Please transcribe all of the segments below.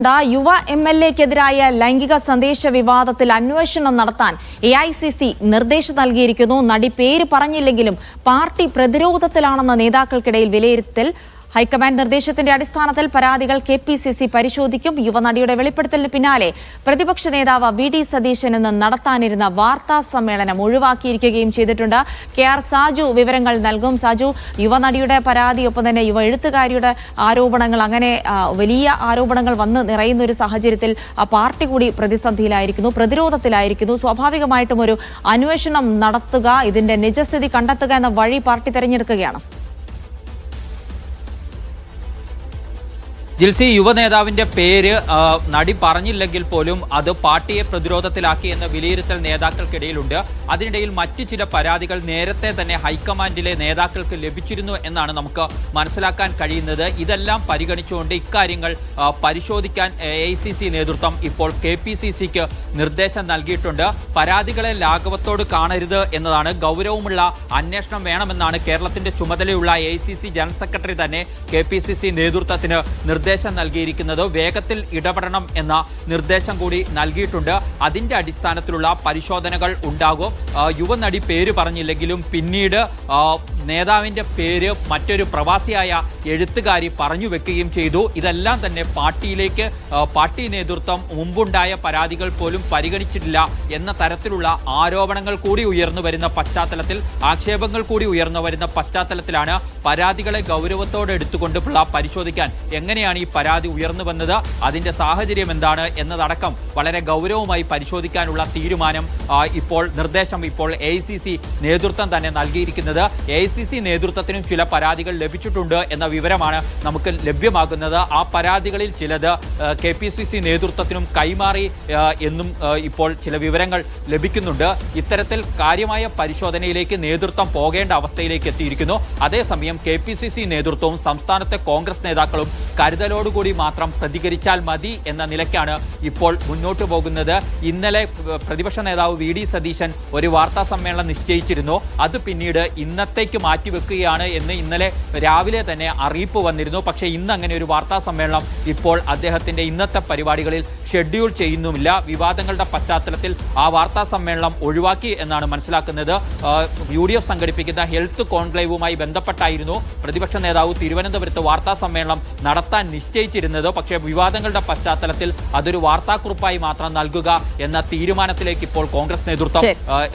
യുവ MLA-ക്കെതിരായ ലൈംഗിക സന്ദേശ വിവാദത്തിൽ അന്വേഷണം നടത്താൻ AICC നിർദ്ദേശം നൽകിയിരിക്കുന്നു. നടി പേര് പറഞ്ഞില്ലെങ്കിലും പാർട്ടി പ്രതിരോധത്തിലാണെന്ന നേതാക്കൾക്കിടയിൽ വിലയിരുത്തൽ. ഹൈക്കമാൻഡ് നിർദ്ദേശത്തിന്റെ അടിസ്ഥാനത്തിൽ പരാതികൾ KPCC പരിശോധിക്കും. യുവനടിയുടെ വെളിപ്പെടുത്തലിന് പിന്നാലെ പ്രതിപക്ഷ നേതാവ് VD സതീശൻ ഇന്ന് നടത്താനിരുന്ന വാർത്താ സമ്മേളനം ഒഴിവാക്കിയിരിക്കുകയും ചെയ്തിട്ടുണ്ട്. KR സാജു വിവരങ്ങൾ നൽകും. സാജു, യുവനടിയുടെ പരാതി, ഒപ്പം തന്നെ യുവ എഴുത്തുകാരിയുടെ ആരോപണങ്ങൾ, അങ്ങനെ വലിയ ആരോപണങ്ങൾ വന്ന് നിറയുന്ന ഒരു സാഹചര്യത്തിൽ പാർട്ടി കൂടി പ്രതിസന്ധിയിലായിരിക്കുന്നു, പ്രതിരോധത്തിലായിരിക്കുന്നു. സ്വാഭാവികമായിട്ടും ഒരു അന്വേഷണം നടത്തുക, ഇതിന്റെ നിജസ്ഥിതി കണ്ടെത്തുക എന്ന വഴി പാർട്ടി തെരഞ്ഞെടുക്കുകയാണ്. ജിൽസി, യുവനേതാവിന്റെ പേര് നടി പറഞ്ഞില്ലെങ്കിൽ പോലും അത് പാർട്ടിയെ പ്രതിരോധത്തിലാക്കി എന്ന വിലയിരുത്തൽ നേതാക്കൾക്കിടയിലുണ്ട്. അതിനിടയിൽ മറ്റു ചില പരാതികൾ നേരത്തെ തന്നെ ഹൈക്കമാൻഡിലെ നേതാക്കൾക്ക് ലഭിച്ചിരുന്നു എന്നാണ് നമുക്ക് മനസ്സിലാക്കാൻ കഴിയുന്നത്. ഇതെല്ലാം പരിഗണിച്ചുകൊണ്ട് ഇക്കാര്യങ്ങൾ പരിശോധിക്കാൻ AICC നേതൃത്വം ഇപ്പോൾ KPCCക്ക് നിർദ്ദേശം നൽകിയിട്ടുണ്ട്. പരാതികളെ ലാഘവത്തോട് കാണരുത് എന്നതാണ്, ഗൗരവമുള്ള അന്വേഷണം വേണമെന്നാണ് കേരളത്തിന്റെ ചുമതലയുള്ള AICC ജനറൽ സെക്രട്ടറി തന്നെ KPCC നേതൃത്വത്തിന് നിർദ്ദേശം നൽകിയിരിക്കുന്നത്. വേഗത്തിൽ ഇടപെടണം എന്ന നിർദ്ദേശം കൂടി നൽകിയിട്ടുണ്ട്. അതിന്റെ അടിസ്ഥാനത്തിലുള്ള പരിശോധനകൾ ഉണ്ടാകും. യുവനടി പേര് പറഞ്ഞില്ലെങ്കിലും പിന്നീട് നേതാവിന്റെ പേര് മറ്റൊരു പ്രവാസിയായ എഴുത്തുകാരി പറഞ്ഞു വെക്കുകയും ചെയ്തു. ഇതെല്ലാം തന്നെ പാർട്ടിയിലേക്ക് പാർട്ടി നേതൃത്വം മുമ്പുണ്ടായ പരാതികൾ പോലും പരിഗണിച്ചിട്ടില്ല എന്ന തരത്തിലുള്ള ആരോപണങ്ങൾ കൂടി ഉയർന്നു വരുന്ന പശ്ചാത്തലത്തിൽ, ആക്ഷേപങ്ങൾ കൂടി ഉയർന്നു വരുന്ന പശ്ചാത്തലത്തിലാണ് പരാതികളെ ഗൗരവത്തോടെ എടുത്തുകൊണ്ടുള്ള പരിശോധിക്കാൻ എങ്ങനെയാണ് ഈ പരാതി ഉയർന്നു വന്നത്, അതിന്റെ സാഹചര്യം എന്താണ് എന്നതടക്കം വളരെ ഗൗരവമായി പരിശോധിക്കാനുള്ള തീരുമാനം നിർദ്ദേശം ഇപ്പോൾ AICC നേതൃത്വം തന്നെ നൽകിയിരിക്കുന്നത്. AICC നേതൃത്വത്തിനും ചില പരാതികൾ ലഭിച്ചിട്ടുണ്ട് എന്ന വിവരമാണ് നമുക്ക് ലഭ്യമാകുന്നത്. ആ പരാതികളിൽ ചിലത് KPCC നേതൃത്വത്തിനും കൈമാറി എന്നും ഇപ്പോൾ ചില വിവരങ്ങൾ ലഭിക്കുന്നുണ്ട്. ഇത്തരത്തിൽ കാര്യമായ പരിശോധനയിലേക്ക് നേതൃത്വം പോകേണ്ട അവസ്ഥയിലേക്ക് എത്തിയിരിക്കുന്നു. അതേസമയം KPCC നേതൃത്വവും സംസ്ഥാനത്തെ കോൺഗ്രസ് നേതാക്കളും കരുതലോടുകൂടി മാത്രം പ്രതികരിച്ചാൽ മതി എന്ന നിലയ്ക്കാണ് ഇപ്പോൾ മുന്നോട്ട് പോകുന്നത്. ഇന്നലെ പ്രതിപക്ഷ നേതാവ് VD സതീശൻ ഒരു വാർത്താ സമ്മേളനം നിശ്ചയിച്ചിരുന്നു. അത് പിന്നീട് ഇന്നത്തേക്ക് മാറ്റിവെക്കുകയാണ് എന്ന് ഇന്നലെ രാവിലെ തന്നെ അറിയിപ്പ് വന്നിരുന്നു. പക്ഷേ ഇന്ന് അങ്ങനെ ഒരു വാർത്താ സമ്മേളനം ഇപ്പോൾ അദ്ദേഹത്തിന്റെ ഇന്നത്തെ പരിപാടികളിൽ ഷെഡ്യൂൾ ചെയ്യുന്നുമില്ല. വിവാദങ്ങളുടെ പശ്ചാത്തലത്തിൽ ആ വാർത്താ സമ്മേളനം ഒഴിവാക്കി എന്നാണ് മനസ്സിലാക്കുന്നത്. UDF സംഘടിപ്പിക്കുന്ന ഹെൽത്ത് കോൺക്ലേവുമായി ബന്ധപ്പെട്ടായിരുന്നു പ്രതിപക്ഷ നേതാവ് തിരുവനന്തപുരത്ത് വാർത്താ സമ്മേളനം നടത്താൻ നിശ്ചയിച്ചിരുന്നത്. പക്ഷേ വിവാദങ്ങളുടെ പശ്ചാത്തലത്തിൽ അതൊരു വാർത്താക്കുറിപ്പായി മാത്രം നൽകുക എന്ന തീരുമാനത്തിലേക്ക് ഇപ്പോൾ കോൺഗ്രസ് നേതൃത്വം,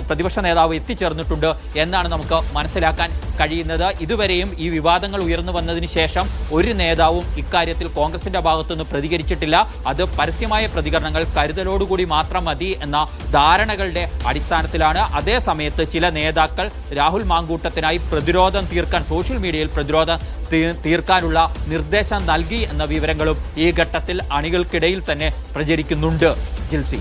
പ്രതിപക്ഷ നേതാവ് എത്തിച്ചേർന്നിട്ടുണ്ട് എന്നാണ് നമുക്ക് മനസ്സിലാക്കാൻ കഴിയുന്നത്. ഇതുവരെയും ഈ വിവാദങ്ങൾ ഉയർന്നു വന്നതിന് ശേഷം ഒരു നേതാവും ഇക്കാര്യത്തിൽ കോൺഗ്രസിന്റെ ഭാഗത്തുനിന്ന് പ്രതികരിച്ചിട്ടില്ല. അത് പരസ്യമായ പ്രതികരണങ്ങൾ കരുതലോടുകൂടി മാത്രം മതി എന്ന ധാരണകളുടെ അടിസ്ഥാനത്തിലാണ്. അതേ സമയത്ത് ചില നേതാക്കൾ രാഹുൽ മാങ്കൂട്ടത്തിനായി പ്രതിരോധം തീർക്കാൻ, സോഷ്യൽ മീഡിയയിൽ പ്രതിരോധം തീർക്കാനുള്ള നിർദ്ദേശം നൽകി എന്ന വിവരങ്ങളും ഈ ഘട്ടത്തിൽ അണികൾക്കിടയിൽ തന്നെ പ്രചരിക്കുന്നുണ്ട്. ജിൽസി.